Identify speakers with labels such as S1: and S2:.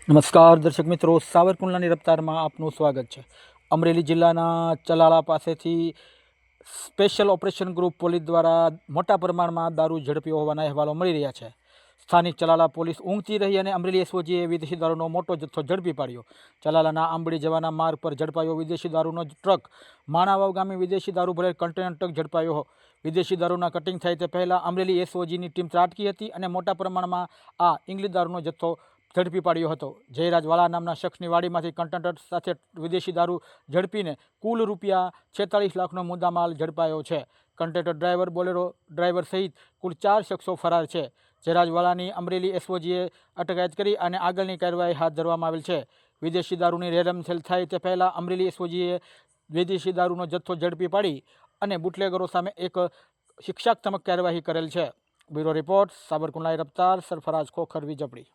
S1: નમસ્કાર દર્શક મિત્રો, સાવરકુંડલાની રફતારમાં આપનું સ્વાગત છે। અમરેલી જિલ્લાના ચલાળા પાસેથી સ્પેશિયલ ઓપરેશન ગ્રુપ પોલીસ દ્વારા મોટા પ્રમાણમાં દારૂ ઝડપ્યો હોવાના અહેવાલો મળી રહ્યા છે। સ્થાનિક ચલાળા પોલીસ ઊંઘતી રહી અને અમરેલી એસઓજીએ વિદેશી દારૂનો મોટો જથ્થો ઝડપી પાડ્યો। ચલાળાના આંબડી જવાના માર્ગ પર ઝડપાયો વિદેશી દારૂનો ટ્રક। માણાવાવ ગામે વિદેશી દારૂ ભરેલ કન્ટેનર ટ્રક ઝડપાયો। વિદેશી દારૂના કટિંગ થાય તે પહેલાં અમરેલી એસઓજીની ટીમ ત્રાટકી હતી અને મોટા પ્રમાણમાં આ ઇંગ્લિશ દારૂનો જથ્થો ઝડપી પાડ્યો હતો। જયરાજ વાળા નામના શખ્સની વાડીમાંથી કન્ટેનર સાથે વિદેશી દારૂ ઝડપીને કુલ રૂપિયા 46 લાખનો મુદ્દામાલ ઝડપાયો છે। કન્ટેનર ડ્રાઈવર, બોલેરો ડ્રાઈવર સહિત કુલ 4 શખ્સો ફરાર છે। જયરાજ વાળાની અમરેલી એસઓજીએ અટકાયત કરી અને આગળની કાર્યવાહી હાથ ધરવામાં આવેલ છે। વિદેશી દારૂની રેલમછેલ થાય તે પહેલાં અમરેલી એસઓજીએ વિદેશી દારૂનો જથ્થો ઝડપી પાડી અને બુટલેગરો સામે એક શિક્ષાત્મક કાર્યવાહી કરેલ છે। Bureau report, સાબરકુંડલા રફતાર, Sarfaraz Khokhar, Vijpadi.